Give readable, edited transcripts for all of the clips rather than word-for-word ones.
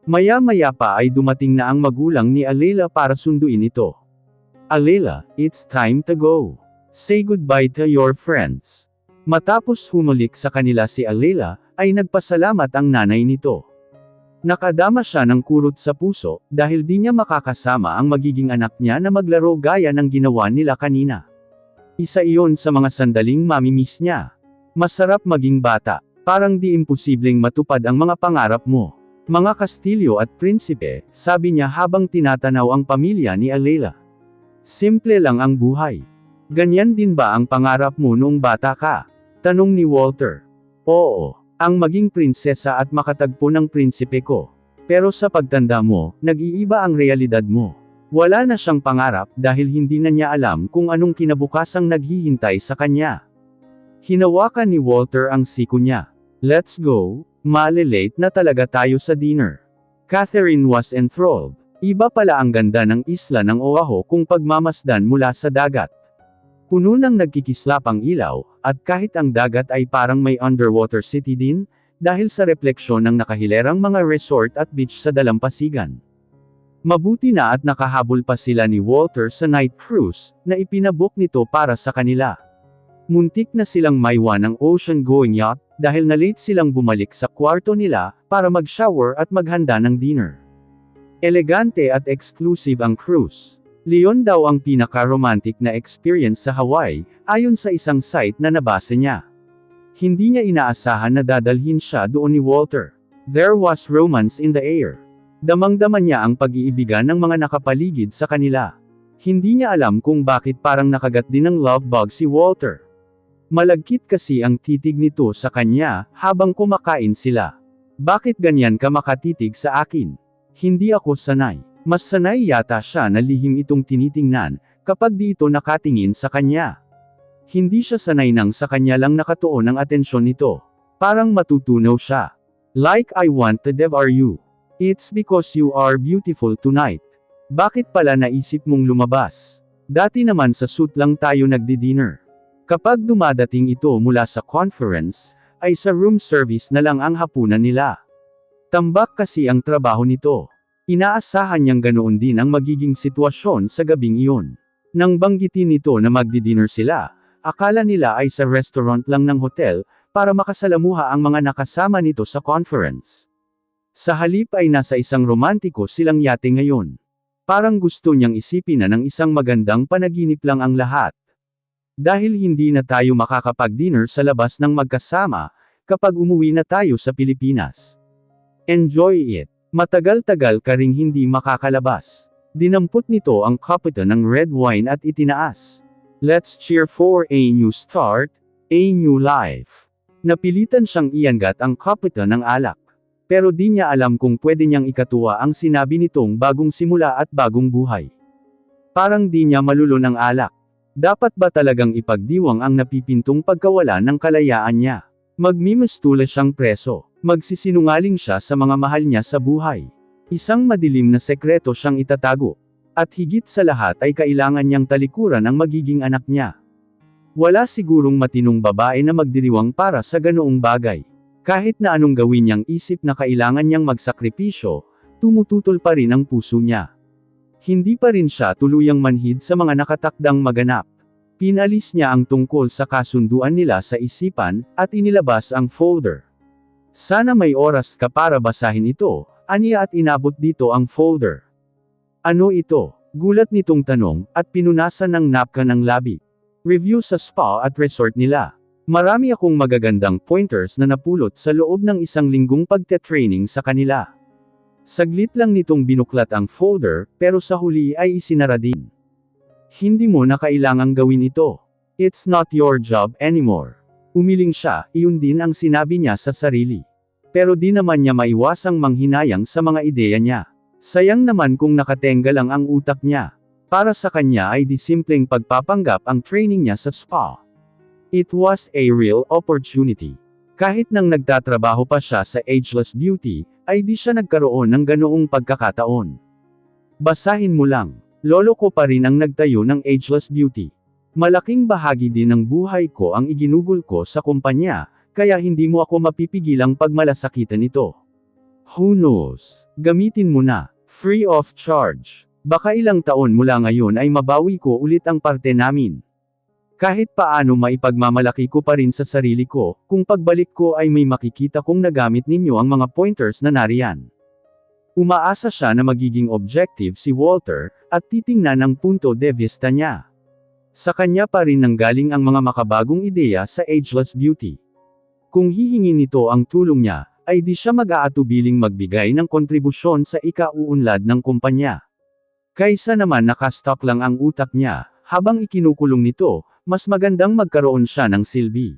Maya-maya pa ay dumating na ang magulang ni Alela para sunduin ito. Alela, it's time to go. Say goodbye to your friends. Matapos humulik sa kanila si Alela, ay nagpasalamat ang nanay nito. Nakadama siya ng kurot sa puso, dahil di niya makakasama ang magiging anak niya na maglaro gaya ng ginawa nila kanina. Isa iyon sa mga sandaling mamimiss niya. Masarap maging bata, parang di imposibleng matupad ang mga pangarap mo. Mga kastilyo at prinsipe, sabi niya habang tinatanaw ang pamilya ni Alela. Simple lang ang buhay. Ganyan din ba ang pangarap mo noong bata ka? Tanong ni Walter. Oo. Ang maging prinsesa at makatagpo ng prinsipe ko. Pero sa pagtanda mo, nag-iiba ang realidad mo. Wala na siyang pangarap dahil hindi na niya alam kung anong kinabukasang naghihintay sa kanya. Hinawakan ni Walter ang siko niya. Let's go, malilate na talaga tayo sa dinner. Catherine was enthralled. Iba pala ang ganda ng isla ng Oahu kung pagmamasdan mula sa dagat. Puno ng nagkikislap ang ilaw, at kahit ang dagat ay parang may underwater city din, dahil sa refleksyon ng nakahilerang mga resort at beach sa dalampasigan. Mabuti na at nakahabol pa sila ni Walter sa night cruise, na ipinabook nito para sa kanila. Muntik na silang maiwan ng ocean-going yacht, dahil na late silang bumalik sa kwarto nila, para mag-shower at maghanda ng dinner. Elegante at exclusive ang cruise. Leon daw ang pinaka-romantic na experience sa Hawaii, ayon sa isang site na nabasa niya. Hindi niya inaasahan na dadalhin siya doon ni Walter. There was romance in the air. Damang-dama niya ang pag-iibigan ng mga nakapaligid sa kanila. Hindi niya alam kung bakit parang nakagat din ng love bug si Walter. Malagkit kasi ang titig nito sa kanya, habang kumakain sila. Bakit ganyan ka makatitig sa akin? Hindi ako sanay. Mas sanay yata siya na lihim itong tinitingnan, kapag di ito nakatingin sa kanya. Hindi siya sanay nang sa kanya lang nakatuon ang atensyon nito. Parang matutunaw siya. Like I want to devour you. It's because you are beautiful tonight. Bakit pala naisip mong lumabas? Dati naman sa suit lang tayo nagdi-dinner. Kapag dumadating ito mula sa conference, ay sa room service na lang ang hapunan nila. Tambak kasi ang trabaho nito. Inaasahan niyang ganoon din ang magiging sitwasyon sa gabing iyon. Nang banggitin nito na magdi-dinner sila, akala nila ay sa restaurant lang ng hotel, para makasalamuha ang mga nakasama nito sa conference. Sa halip ay nasa isang romantiko silang yate ngayon. Parang gusto niyang isipin na ng isang magandang panaginip lang ang lahat. Dahil hindi na tayo makakapag-dinner sa labas ng magkasama, kapag umuwi na tayo sa Pilipinas. Enjoy it. Matagal-tagal ka ring hindi makakalabas. Dinampot nito ang kapita ng red wine at itinaas. Let's cheer for a new start, a new life. Napilitan siyang iangat ang kapita ng alak. Pero di niya alam kung pwede niyang ikatuwa ang sinabi nitong bagong simula at bagong buhay. Parang di niya malulon ang alak. Dapat ba talagang ipagdiwang ang napipintong pagkawala ng kalayaan niya? Magmimestula siyang preso. Magsisinungaling siya sa mga mahal niya sa buhay. Isang madilim na sekreto siyang itatago. At higit sa lahat ay kailangan niyang talikuran ang magiging anak niya. Wala sigurong matinong babae na magdiriwang para sa ganoong bagay. Kahit na anong gawin niyang isip na kailangan niyang magsakripisyo, tumututol pa rin ang puso niya. Hindi pa rin siya tuluyang manhid sa mga nakatakdang maganap. Pinalis niya ang tungkol sa kasunduan nila sa isipan, at inilabas ang folder. Sana may oras ka para basahin ito, aniya at inabot dito ang folder. Ano ito? Gulat nitong tanong, at pinunasan ng napkin ng labi. Review sa spa at resort nila. Marami akong magagandang pointers na napulot sa loob ng isang linggong pagte-training sa kanila. Saglit lang nitong binuklat ang folder, pero sa huli ay isinara din. Hindi mo na kailangang gawin ito. It's not your job anymore. Umiling siya, iyon din ang sinabi niya sa sarili. Pero di naman niya maiwasang manghinayang sa mga ideya niya. Sayang naman kung nakatenga lang ang utak niya. Para sa kanya ay di simpleng pagpapanggap ang training niya sa spa. It was a real opportunity. Kahit nang nagtatrabaho pa siya sa Ageless Beauty, ay di siya nagkaroon ng ganoong pagkakataon. Basahin mo lang. Lolo ko pa rin ang nagtayo ng Ageless Beauty. Malaking bahagi din ng buhay ko ang iginugol ko sa kumpanya, kaya hindi mo ako mapipigilang pagmalasakitan ito. Who knows? Gamitin mo na. Free of charge. Baka ilang taon mula ngayon ay mabawi ko ulit ang parte namin. Kahit paano maipagmamalaki ko pa rin sa sarili ko, kung pagbalik ko ay may makikita kong nagamit ninyo ang mga pointers na nariyan. Umaasa siya na magiging objective si Walter, at titingnan ang punto de vista niya. Sa kanya pa rin nanggaling ang mga makabagong ideya sa Ageless Beauty. Kung hihingi nito ang tulong niya, ay di siya mag-aatubiling magbigay ng kontribusyon sa ikauunlad ng kumpanya. Kaysa naman nakastock lang ang utak niya, habang ikinukulong nito, mas magandang magkaroon siya ng silbi.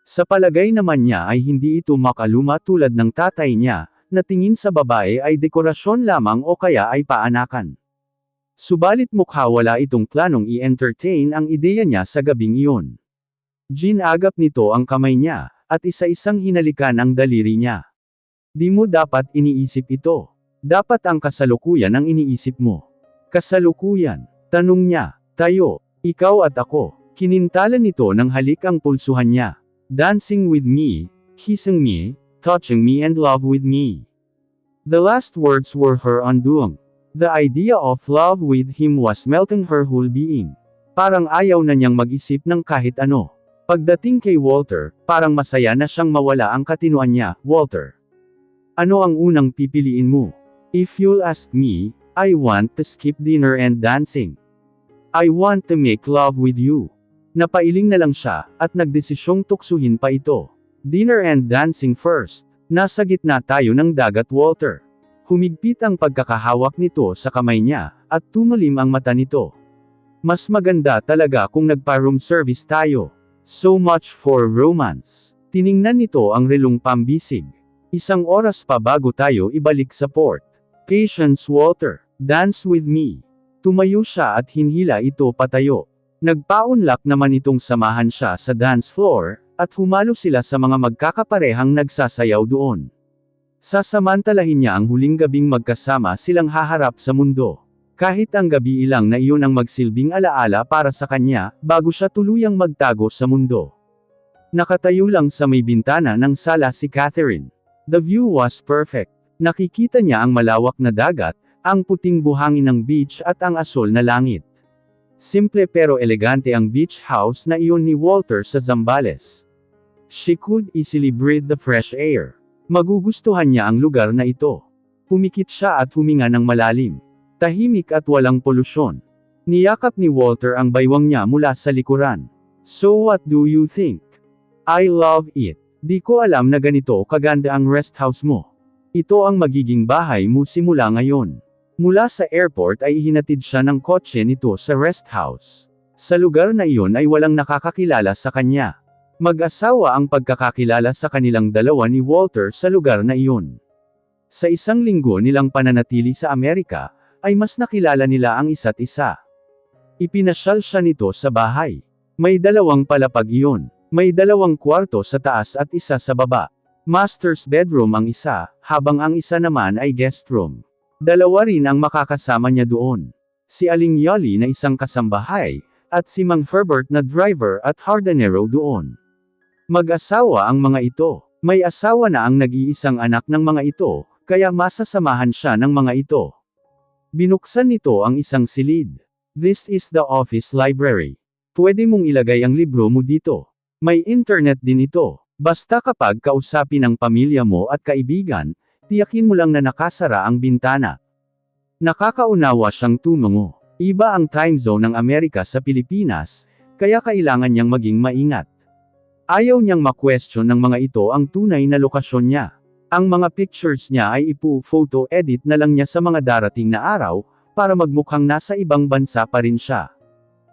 Sa palagay naman niya ay hindi ito makaluma tulad ng tatay niya, na tingin sa babae ay dekorasyon lamang o kaya ay paanakan. Subalit mukha wala itong planong i-entertain ang ideya niya sa gabing iyon. Ginagap nito ang kamay niya, at isa-isang hinalikan ang daliri niya. Di mo dapat iniisip ito. Dapat ang kasalukuyan ang iniisip mo. Kasalukuyan? Tanong niya. Tayo, ikaw at ako. Kinintalan nito ng halik ang pulsuhan niya. Dancing with me, kissing me, touching me and love with me. The last words were her undoing. The idea of love with him was melting her whole being. Parang ayaw na niyang mag-isip ng kahit ano. Pagdating kay Walter, parang masaya na siyang mawala ang katinuan niya. Walter, ano ang unang pipiliin mo? If you'll ask me, I want to skip dinner and dancing. I want to make love with you. Napailing na lang siya, at nagdesisyong tuksuhin pa ito. Dinner and dancing first. Nasa gitna tayo ng dagat, Walter. Humigpit ang pagkakahawak nito sa kamay niya, at tumalim ang mata nito. Mas maganda talaga kung nagpa-room service tayo. So much for romance. Tiningnan nito ang relong pambisig. 1 oras pa bago tayo ibalik sa port. Patience, Walter. Dance with me. Tumayo siya at hinhila ito patayo. Nagpaunlak naman itong samahan siya sa dance floor, at humalo sila sa mga magkakaparehang nagsasayaw doon. Sasamantalahin niya ang huling gabing magkasama silang haharap sa mundo. Kahit ang gabi ilang na iyon ang magsilbing alaala para sa kanya, bago siya tuluyang magtago sa mundo. Nakatayo lang sa may bintana ng sala si Catherine. The view was perfect. Nakikita niya ang malawak na dagat, ang puting buhangin ng beach at ang asol na langit. Simple pero elegante ang beach house na iyon ni Walter sa Zambales. She could easily breathe the fresh air. Magugustuhan niya ang lugar na ito. Pumikit siya at huminga ng malalim. Tahimik at walang polusyon. Niyakap ni Walter ang baywang niya mula sa likuran. So what do you think? I love it. Di ko alam na ganito kaganda ang rest house mo. Ito ang magiging bahay mo simula ngayon. Mula sa airport ay ihinatid siya ng kotse nito sa rest house. Sa lugar na iyon ay walang nakakakilala sa kanya. Mag-asawa ang pagkakakilala sa kanilang dalawa ni Walter sa lugar na iyon. Sa 1 linggo nilang pananatili sa Amerika, ay mas nakilala nila ang isa't isa. Ipinasyal siya nito sa bahay. May 2 palapag iyon. May 2 kwarto sa taas at isa sa baba. Master's bedroom ang isa, habang ang isa naman ay guest room. 2 rin ang makakasama niya doon. Si Aling Yoli na isang kasambahay, at si Mang Herbert na driver at hardinero doon. Mag-asawa ang mga ito. May asawa na ang nag-iisang anak ng mga ito, kaya masasamahan siya ng mga ito. Binuksan nito ang isang silid. This is the office library. Pwede mong ilagay ang libro mo dito. May internet din ito. Basta kapag kausapin ang pamilya mo at kaibigan, tiyakin mo lang na nakasara ang bintana. Nakakaunawa siyang tumango. Iba ang time zone ng Amerika sa Pilipinas, kaya kailangan niyang maging maingat. Ayaw niyang ma-question ng mga ito ang tunay na lokasyon niya. Ang mga pictures niya ay ipo-photo edit na lang niya sa mga darating na araw, para magmukhang nasa ibang bansa pa rin siya.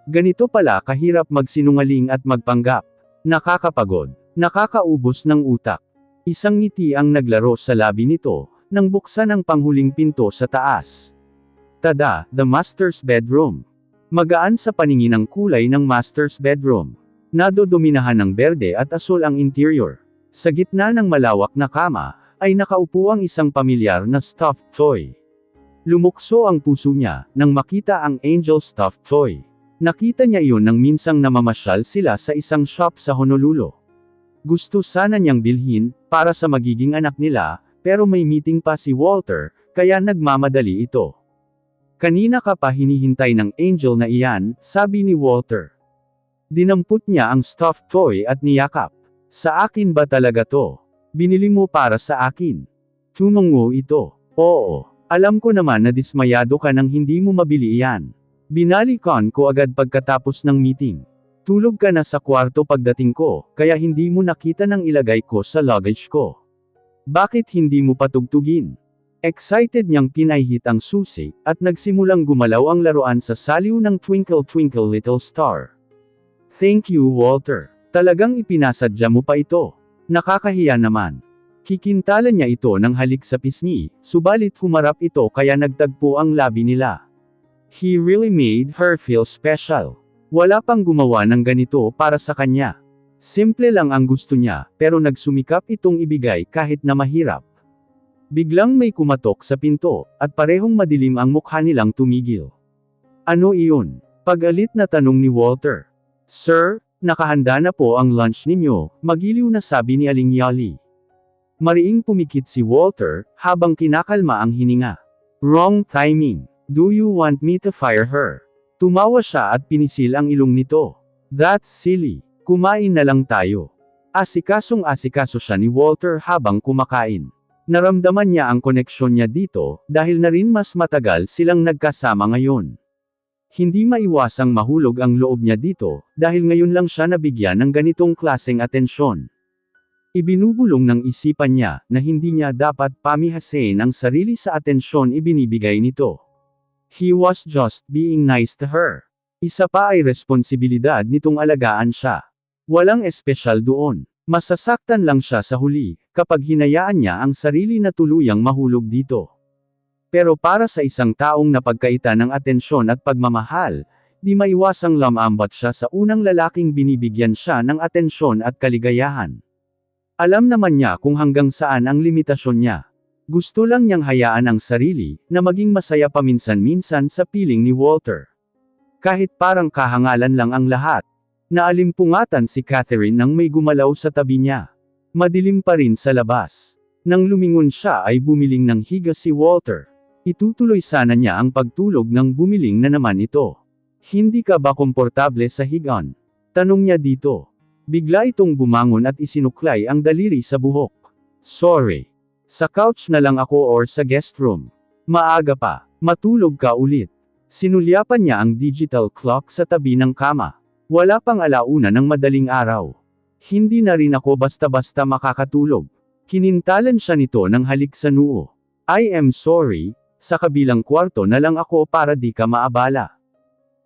Ganito pala kahirap magsinungaling at magpanggap. Nakakapagod. Nakakaubos ng utak. Isang ngiti ang naglaro sa labi nito, nang buksan ang panghuling pinto sa taas. Tada, the master's bedroom. Magaan sa paningin ang kulay ng master's bedroom. Nadodominahan ng berde at asul ang interior. Sa gitna ng malawak na kama, ay nakaupo ang isang pamilyar na stuffed toy. Lumukso ang puso niya, nang makita ang angel stuffed toy. Nakita niya iyon nang minsang namamasyal sila sa isang shop sa Honolulu. Gusto sana niyang bilhin, para sa magiging anak nila, pero may meeting pa si Walter, kaya nagmamadali ito. Kanina ka pa hinihintay ng angel na iyan, sabi ni Walter. Dinampot niya ang stuffed toy at niyakap. Sa akin ba talaga to? Binili mo para sa akin. Tumungo ito. Oo. Alam ko naman na dismayado ka nang hindi mo mabili iyan. Binalikan ko agad pagkatapos ng meeting. Tulog ka na sa kwarto pagdating ko, kaya hindi mo nakita nang ilagay ko sa luggage ko. Bakit hindi mo patugtugin? Excited niyang pinahit ang susi, at nagsimulang gumalaw ang laruan sa saliw ng Twinkle Twinkle Little Star. Thank you, Walter. Talagang ipinasadya mo pa ito. Nakakahiya naman. Kikintalan niya ito ng halik sa pisngi, subalit humarap ito kaya nagtagpo ang labi nila. He really made her feel special. Wala pang gumawa ng ganito para sa kanya. Simple lang ang gusto niya, pero nagsumikap itong ibigay kahit na mahirap. Biglang may kumatok sa pinto, at parehong madilim ang mukha nilang tumigil. Ano iyon? Pag-alit na tanong ni Walter. Sir, nakahanda na po ang lunch ninyo, magiliw na sabi ni Aling Yali. Mariing pumikit si Walter, habang kinakalma ang hininga. Wrong timing. Do you want me to fire her? Tumawa siya at pinisil ang ilong nito. That's silly. Kumain na lang tayo. Asikasong-asikaso siya ni Walter habang kumakain. Naramdaman niya ang koneksyon niya dito, dahil na rin mas matagal silang nagkasama ngayon. Hindi maiwasang mahulog ang loob niya dito, dahil ngayon lang siya nabigyan ng ganitong klaseng atensyon. Ibinubulong ng isipan niya, na hindi niya dapat pamihasin ang sarili sa atensyon ibinibigay nito. He was just being nice to her. Isa pa ay responsibilidad nitong alagaan siya. Walang espesyal doon. Masasaktan lang siya sa huli, kapag hinayaan niya ang sarili na tuluyang mahulog dito. Pero para sa isang taong napagkaitan ng atensyon at pagmamahal, di maiwasang lamambat siya sa unang lalaking binibigyan siya ng atensyon at kaligayahan. Alam naman niya kung hanggang saan ang limitasyon niya. Gusto lang niyang hayaan ang sarili, na maging masaya paminsan-minsan sa piling ni Walter. Kahit parang kahangalan lang ang lahat. Naalimpungatan si Catherine nang may gumalaw sa tabi niya. Madilim pa rin sa labas. Nang lumingon siya ay bumiling ng higa si Walter. Itutuloy sana niya ang pagtulog nang bumiling na naman ito. Hindi ka ba komportable sa higaan? Tanong niya dito. Bigla itong bumangon at isinuklay ang daliri sa buhok. Sorry. Sa couch na lang ako or sa guest room. Maaga pa. Matulog ka ulit. Sinulyapan niya ang digital clock sa tabi ng kama. Wala pang alauna ng madaling araw. Hindi na rin ako basta-basta makakatulog. Kinintalan siya nito ng halik sa noo. I am sorry, sa kabilang kwarto na lang ako para di ka maabala.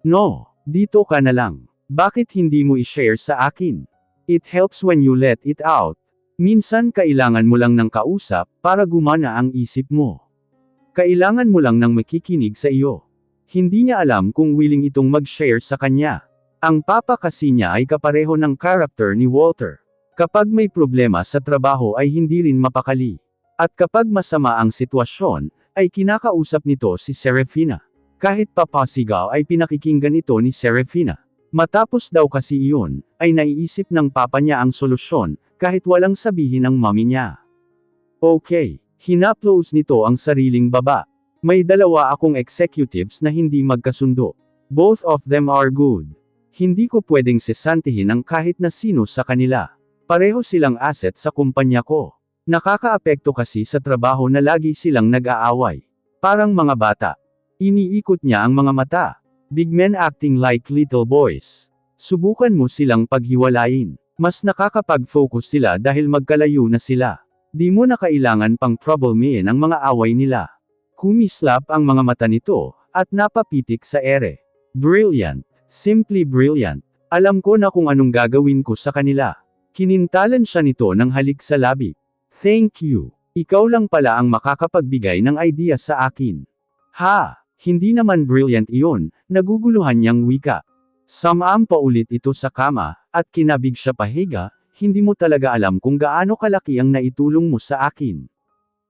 No, dito ka na lang. Bakit hindi mo i-share sa akin? It helps when you let it out. Minsan kailangan mo lang ng kausap, para gumana ang isip mo. Kailangan mo lang ng makikinig sa iyo. Hindi niya alam kung willing itong mag-share sa kanya. Ang papa kasi niya ay kapareho ng karakter ni Walter. Kapag may problema sa trabaho ay hindi rin mapakali. At kapag masama ang sitwasyon, ay kinakausap nito si Serafina. Kahit papasigaw ay pinakikinggan ito ni Serafina. Matapos daw kasi iyon, ay naiisip ng papa niya ang solusyon, kahit walang sabihin ng mami niya. Okay, hinaplos nito ang sariling baba. May dalawa akong executives na hindi magkasundo. Both of them are good. Hindi ko pwedeng sesantihin ang kahit na sino sa kanila. Pareho silang asset sa kumpanya ko. Nakakaapekto kasi sa trabaho na lagi silang nag-aaway. Parang mga bata. Iniikot niya ang mga mata. Big men acting like little boys. Subukan mo silang paghiwalayin. Mas nakakapag-focus sila dahil magkalayo na sila. Di mo na kailangan pang troublemain ang mga away nila. Kumislap ang mga mata nito, at napapitik sa ere. Brilliant. Simply brilliant. Alam ko na kung anong gagawin ko sa kanila. Kinintalan siya nito ng halik sa labi. Thank you. Ikaw lang pala ang makakapagbigay ng idea sa akin. Ha, hindi naman brilliant iyon, naguguluhan niyang wika. Samaam pa ulit ito sa kama, at kinabig siya pahiga, hindi mo talaga alam kung gaano kalaki ang naitulong mo sa akin.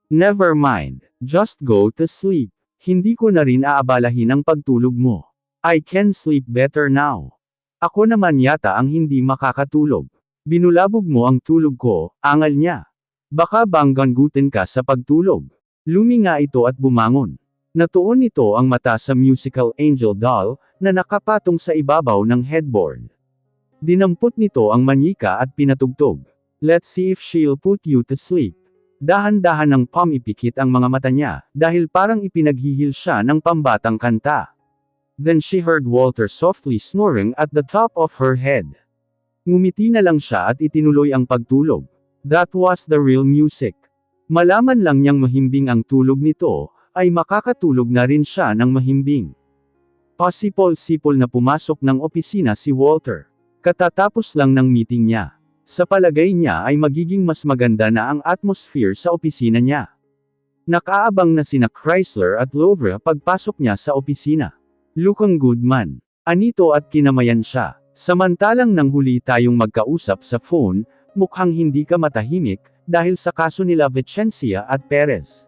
Never mind, just go to sleep. Hindi ko na rin aabalahin ang pagtulog mo. I can sleep better now. Ako naman yata ang hindi makakatulog. Binulabog mo ang tulog ko, angal niya. Baka bang ganggutin ka sa pagtulog. Luminga ito at bumangon. Natuon nito ang mata sa musical angel doll, na nakapatong sa ibabaw ng headboard. Dinampot nito ang manyika at pinatugtog. Let's see if she'll put you to sleep. Dahan-dahan ng pumipikit ang mga mata niya, dahil parang ipinaghihil siya ng pambatang kanta. Then she heard Walter softly snoring at the top of her head. Ngumiti na lang siya at itinuloy ang pagtulog. That was the real music. Malaman lang niyang mahimbing ang tulog nito, ay makakatulog na rin siya ng mahimbing. Pasipol-sipol na pumasok ng opisina si Walter. Katatapos lang ng meeting niya. Sa palagay niya ay magiging mas maganda na ang atmosphere sa opisina niya. Nakaabang na sina Chrysler at Lovra pagpasok niya sa opisina. Lukang good man. Anito at kinamayan siya. Samantalang nang huli tayong magkausap sa phone, mukhang hindi ka matahimik, dahil sa kaso nila Vicencia at Perez.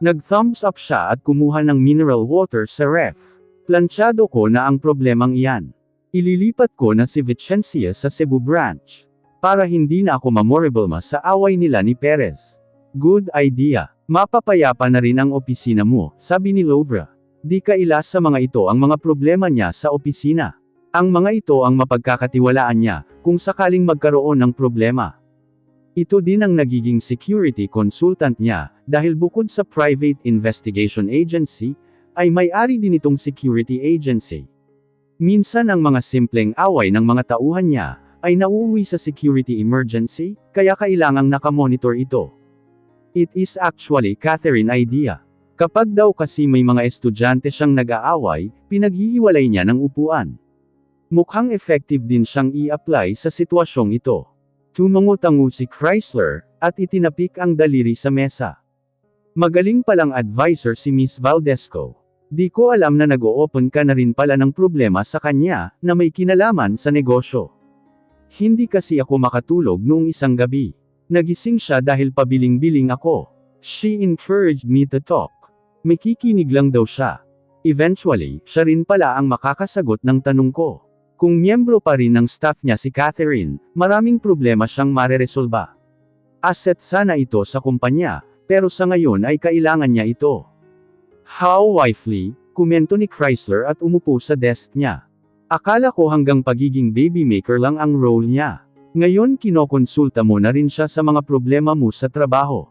Nag-thumbs up siya at kumuha ng mineral water sa ref. Planchado ko na ang problemang iyan. Ililipat ko na si Vicencia sa Cebu branch. Para hindi na ako memorable sa away nila ni Perez. Good idea. Mapapayapa na rin ang opisina mo, sabi ni Lovra. Di kaila sa mga ito ang mga problema niya sa opisina. Ang mga ito ang mapagkakatiwalaan niya, kung sakaling magkaroon ng problema. Ito din ang nagiging security consultant niya, dahil bukod sa private investigation agency, ay may-ari din itong security agency. Minsan ang mga simpleng away ng mga tauhan niya, ay nauuwi sa security emergency, kaya kailangang nakamonitor ito. It is actually Catherine idea. Kapag daw kasi may mga estudyante siyang nag-aaway, pinaghihiwalay niya ng upuan. Mukhang effective din siyang i-apply sa sitwasyong ito. Tumango-tango si Chrysler, at itinapik ang daliri sa mesa. Magaling palang advisor si Miss Valdesco. Di ko alam na nag-o-open ka na rin pala ng problema sa kanya, na may kinalaman sa negosyo. Hindi kasi ako makatulog noong isang gabi. Nagising siya dahil pabiling-biling ako. She encouraged me to talk. Makikinig lang daw siya. Eventually, siya rin pala ang makakasagot ng tanong ko. Kung miyembro pa rin ng staff niya si Catherine, maraming problema siyang mareresolba. Asset sana ito sa kumpanya, pero sa ngayon ay kailangan niya ito. How wifely, komento ni Chrysler at umupo sa desk niya. Akala ko hanggang pagiging baby maker lang ang role niya. Ngayon kinokonsulta mo na rin siya sa mga problema mo sa trabaho.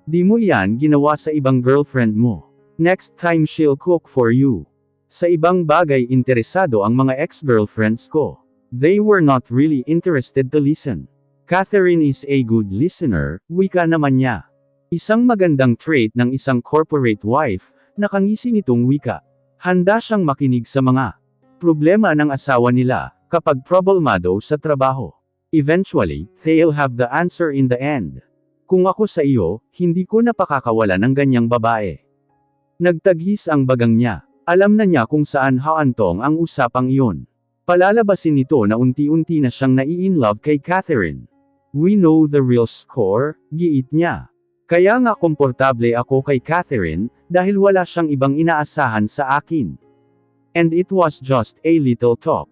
Di mo yan ginawa sa ibang girlfriend mo. Next time she'll cook for you. Sa ibang bagay interesado ang mga ex-girlfriends ko. They were not really interested to listen. Catherine is a good listener, wika naman niya. Isang magandang trait ng isang corporate wife, nakangisi nitong wika. Handa siyang makinig sa mga problema ng asawa nila, kapag problemado sa trabaho. Eventually, they'll have the answer in the end. Kung ako sa iyo, hindi ko napakakawala ng ganyang babae. Nagtaghis ang bagang niya. Alam na niya kung saan haantong ang usapang iyon. Palalabasin nito na unti-unti na siyang nai-inlove kay Catherine. We know the real score, giit niya. Kaya nga komportable ako kay Catherine, dahil wala siyang ibang inaasahan sa akin. And it was just a little talk.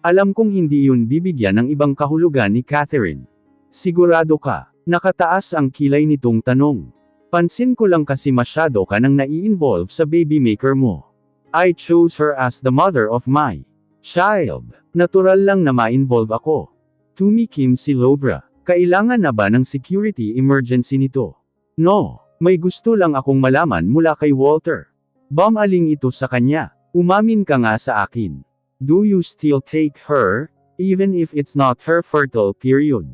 Alam kong hindi yun bibigyan ng ibang kahulugan ni Catherine. Sigurado ka? Nakataas ang kilay nitong tanong. Pansin ko lang kasi masyado ka nang nai-involve sa baby maker mo. I chose her as the mother of my child. Natural lang na ma-involve ako. Tumikim si Lovra. Kailangan na ba ng security emergency nito? No. May gusto lang akong malaman mula kay Walter. Bumaling ito sa kanya. Umamin ka nga sa akin. Do you still take her, even if it's not her fertile period?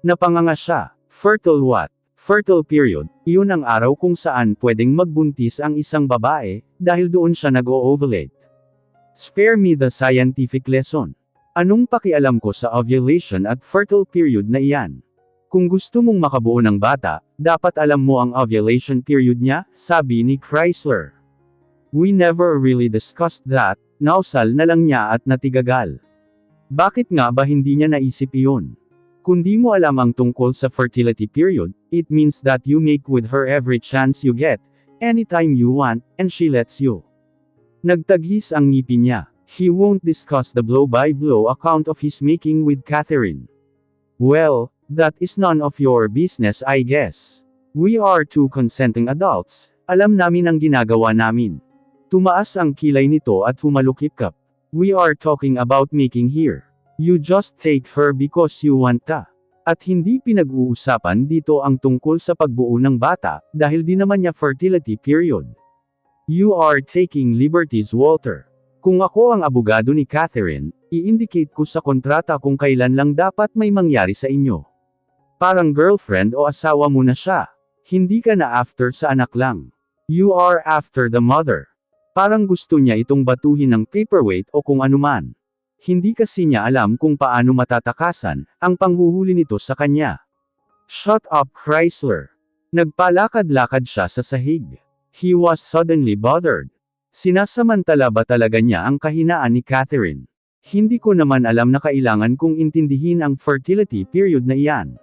Napanganga siya. Fertile what? Fertile period, iyon ang araw kung saan pwedeng magbuntis ang isang babae, dahil doon siya nag-o-ovulate. Spare me the scientific lesson. Anong pakialam ko sa ovulation at fertile period na iyan? Kung gusto mong makabuo ng bata, dapat alam mo ang ovulation period niya, sabi ni Chrysler. We never really discussed that, nausal na lang niya at natigagal. Bakit nga ba hindi niya naisip iyon? Kung di mo alam ang tungkol sa fertility period, it means that you make with her every chance you get, anytime you want, and she lets you. Nagtaghis ang ngipin niya. He won't discuss the blow-by-blow account of his making with Catherine. Well, That is none of your business, I guess. We are two consenting adults, alam namin ang ginagawa namin. Tumaas ang kilay nito at humalukip-kap. We are talking about making here. You just take her because you want ta. At hindi pinag-uusapan dito ang tungkol sa pagbuo ng bata, dahil di naman niya fertility period. You are taking liberties, Walter. Kung ako ang abogado ni Catherine, i-indicate ko sa kontrata kung kailan lang dapat may mangyari sa inyo. Parang girlfriend o asawa mo na siya. Hindi ka na after sa anak lang. You are after the mother. Parang gusto niya itong batuhin ng paperweight o kung anuman. Hindi kasi niya alam kung paano matatakasan ang panghuhuli nito sa kanya. Shut up, Chrysler. Nagpalakad-lakad siya sa sahig. He was suddenly bothered. Sinasamantala ba talaga niya ang kahinaan ni Catherine? Hindi ko naman alam na kailangan kong intindihin ang fertility period na iyan.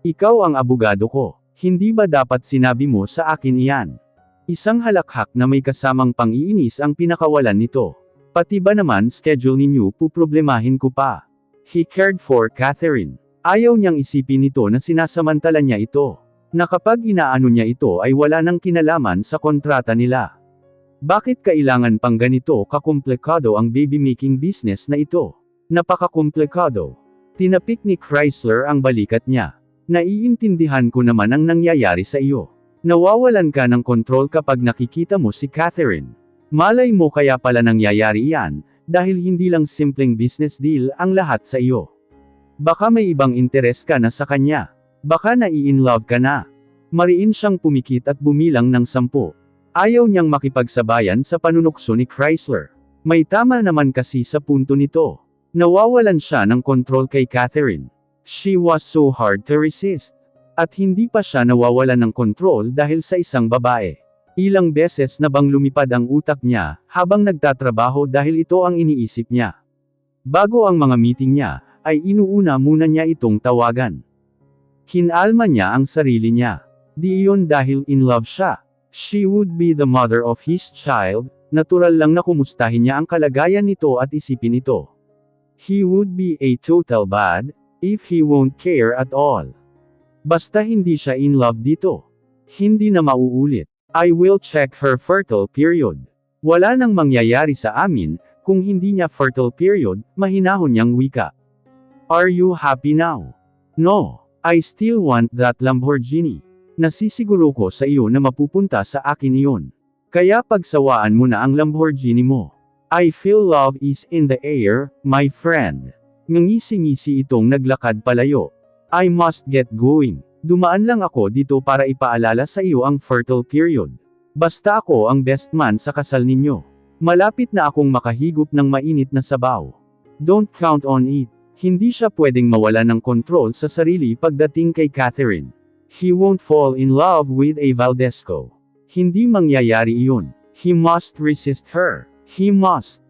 Ikaw ang abogado ko. Hindi ba dapat sinabi mo sa akin iyan? Isang halakhak na may kasamang pang-iinis ang pinakawalan nito. Pati ba naman schedule ninyo puproblemahin ko pa? He cared for Catherine. Ayaw niyang isipin nito na sinasamantala niya ito. Na kapag inaano niya ito ay wala nang kinalaman sa kontrata nila. Bakit kailangan pang ganito kakomplikado ang baby-making business na ito? Napakakomplikado. Tinapik ni Chrysler ang balikat niya. Naiintindihan ko naman ang nangyayari sa iyo. Nawawalan ka ng kontrol kapag nakikita mo si Catherine. Malay mo kaya pala nangyayari iyan, dahil hindi lang simpleng business deal ang lahat sa iyo. Baka may ibang interes ka na sa kanya. Baka nai-inlove ka na. Mariin siyang pumikit at bumilang ng 10. Ayaw niyang makipagsabayan sa panunukso ni Chrysler. May tama naman kasi sa punto nito. Nawawalan siya ng kontrol kay Catherine. She was so hard to resist. At hindi pa siya nawawalan ng kontrol dahil sa isang babae. Ilang beses na bang lumipad ang utak niya, habang nagtatrabaho dahil ito ang iniisip niya. Bago ang mga meeting niya, ay inuuna muna niya itong tawagan. Kinalma niya ang sarili niya. Di iyon dahil in love siya. She would be the mother of his child, natural lang na kumustahin niya ang kalagayan nito at isipin ito. He would be a total bad, if he won't care at all. Basta hindi siya in love dito. Hindi na mauulit. I will check her fertile period. Wala nang mangyayari sa amin, kung hindi niya fertile period, mahinahon niyang wika. Are you happy now? No. I still want that Lamborghini. Nasisiguro ko sa iyo na mapupunta sa akin iyon. Kaya pagsawaan mo na ang Lamborghini mo. I feel love is in the air, my friend. Ngangisi-ngisi itong naglakad palayo. I must get going. Dumaan lang ako dito para ipaalala sa iyo ang fertile period. Basta ako ang best man sa kasal ninyo. Malapit na akong makahigop ng mainit na sabaw. Don't count on it. Hindi siya pwedeng mawala ng kontrol sa sarili pagdating kay Catherine. He won't fall in love with a Valdesco. Hindi mangyayari iyon. He must resist her. He must.